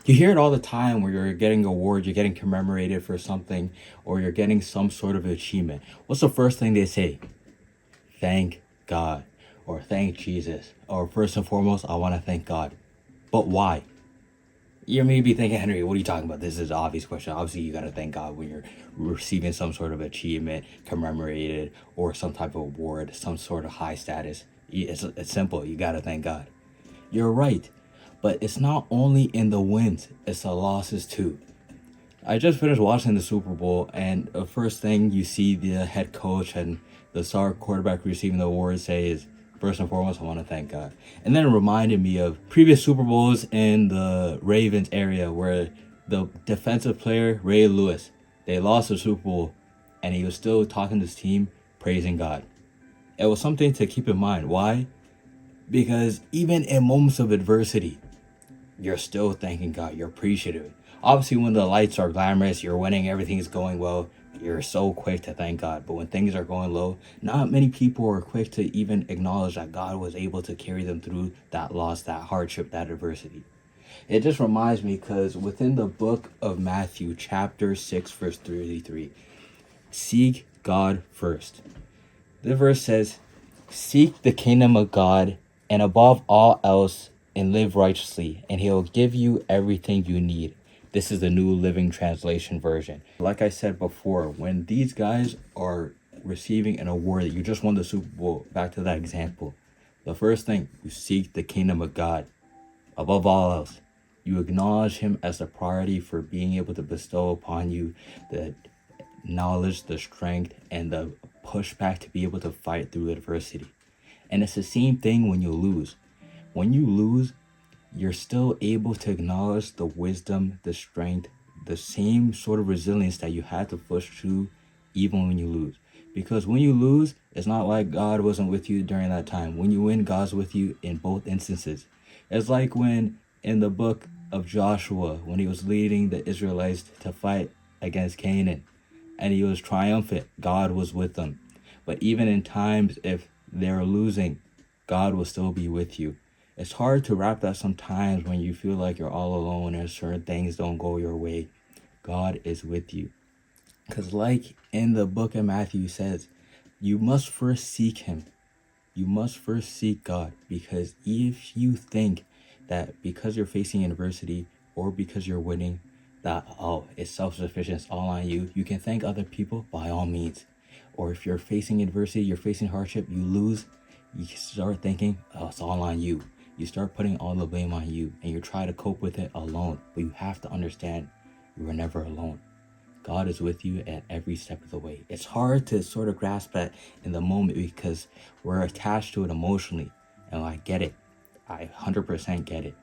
You hear it all the time where you're getting an award, you're getting commemorated for something, or you're getting some sort of achievement. What's the first thing they say? Thank God, or thank Jesus, or first and foremost, I want to thank God. But why? You may be thinking, Henry, what are you talking about? This is an obvious question. Obviously, you got to thank God when you're receiving some sort of achievement, commemorated, or some type of award, some sort of high status. It's simple. You got to thank God. You're right. But it's not only in the wins, it's the losses too. I just finished watching the Super Bowl, and the first thing you see the head coach and the star quarterback receiving the award say is, first and foremost, I want to thank God. And then it reminded me of previous Super Bowls in the Ravens area where the defensive player, Ray Lewis, they lost the Super Bowl, and he was still talking to his team, praising God. It was something to keep in mind. Why? Because even in moments of adversity, you're still thanking God. You're appreciative. Obviously, when the lights are glamorous, you're winning, everything's going well, you're so quick to thank God. But when things are going low, not many people are quick to even acknowledge that God was able to carry them through that loss, that hardship, that adversity. It just reminds me because within the book of Matthew, chapter 6, verse 33, seek God first. The verse says, seek the kingdom of God and above all else and live righteously, and he'll give you everything you need. This is the New Living Translation version. Like I said before, when these guys are receiving an award that you just won the Super Bowl, back to that example, the first thing, you seek the kingdom of God above all else. You acknowledge him as the priority for being able to bestow upon you the knowledge, the strength, and the pushback to be able to fight through adversity. And it's the same thing when you lose. When you lose, you're still able to acknowledge the wisdom, the strength, the same sort of resilience that you had to push through even when you lose. Because when you lose, it's not like God wasn't with you during that time. When you win, God's with you in both instances. It's like when in the book of Joshua, when he was leading the Israelites to fight against Canaan, and he was triumphant, God was with them. But even in times if they're losing, God will still be with you. It's hard to wrap that sometimes when you feel like you're all alone and certain things don't go your way. God is with you. Because like in the book of Matthew says, you must first seek him. You must first seek God. Because if you think that because you're facing adversity or because you're winning, that, it's self-sufficient, it's all on you, you can thank other people by all means. Or if you're facing adversity, you're facing hardship, you lose, you start thinking, it's all on you. You start putting all the blame on you and you try to cope with it alone. But you have to understand you are never alone. God is with you at every step of the way. It's hard to sort of grasp that in the moment because we're attached to it emotionally. And I get it. I 100% get it.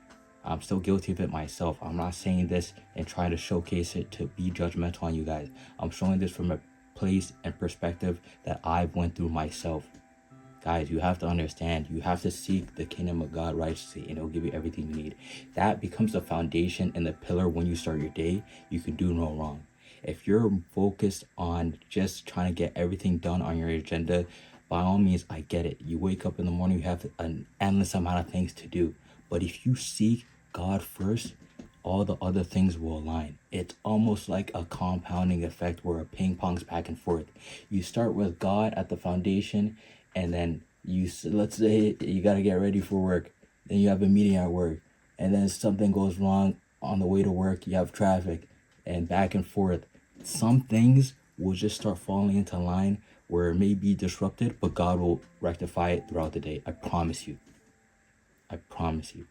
I'm still guilty of it myself. I'm not saying this and trying to showcase it to be judgmental on you guys. I'm showing this from a place and perspective that I've went through myself. Guys, you have to understand, you have to seek the kingdom of God righteously and it'll give you everything you need. That becomes the foundation and the pillar when you start your day. You can do no wrong. If you're focused on just trying to get everything done on your agenda, by all means, I get it. You wake up in the morning, you have an endless amount of things to do. But if you seek God first, all the other things will align. It's almost like a compounding effect where a ping pongs back and forth. You start with God at the foundation, and then let's say you got to get ready for work. Then you have a meeting at work, and then something goes wrong on the way to work. You have traffic, and back and forth. Some things will just start falling into line where it may be disrupted, but God will rectify it throughout the day. I promise you. I promise you.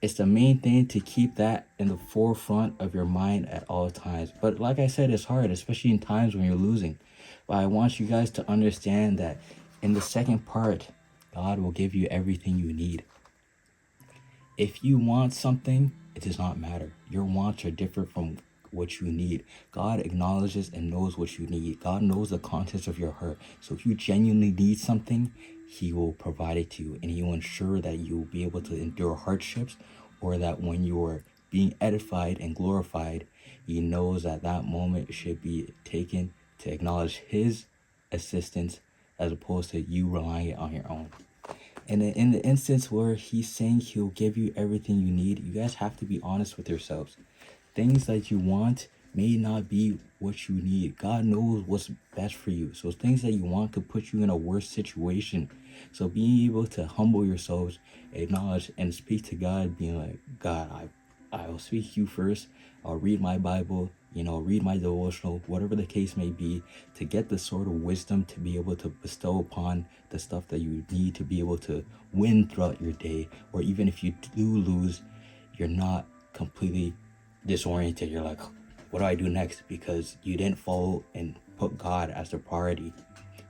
It's the main thing to keep that in the forefront of your mind at all times. But like I said, it's hard, especially in times when you're losing. But I want you guys to understand that in the second part, God will give you everything you need. If you want something, it does not matter. Your wants are different from what you need. God acknowledges and knows what you need. God knows the contents of your heart. So if you genuinely need something, he will provide it to you, and he will ensure that you will be able to endure hardships, or that when you are being edified and glorified, he knows that that moment should be taken to acknowledge his assistance as opposed to you relying on your own. And in the instance where he's saying he'll give you everything you need, you guys have to be honest with yourselves. Things that you want may not be what you need. God knows what's best for you. So things that you want could put you in a worse situation. So being able to humble yourselves, acknowledge and speak to God, being like, God, I will speak to you first. I'll read my Bible, read my devotional, whatever the case may be, to get the sort of wisdom to be able to bestow upon the stuff that you need to be able to win throughout your day. Or even if you do lose, you're not completely disoriented. You're like, what do I do next? Because you didn't follow and put God as the priority.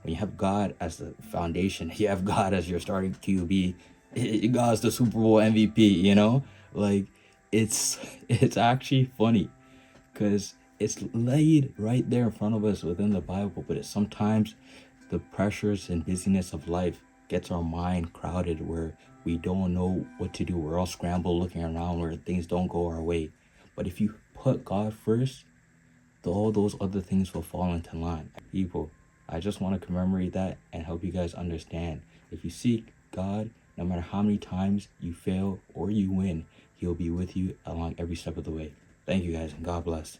When you have God as the foundation, you have God as your starting QB, God's the Super Bowl MVP, like it's actually funny because it's laid right there in front of us within the Bible, but sometimes the pressures and busyness of life gets our mind crowded where we don't know what to do. We're all scrambled looking around where things don't go our way. But if you put God first, all those other things will fall into line. People, I just want to commemorate that and help you guys understand. If you seek God, no matter how many times you fail or you win, He'll be with you along every step of the way. Thank you guys, and God bless.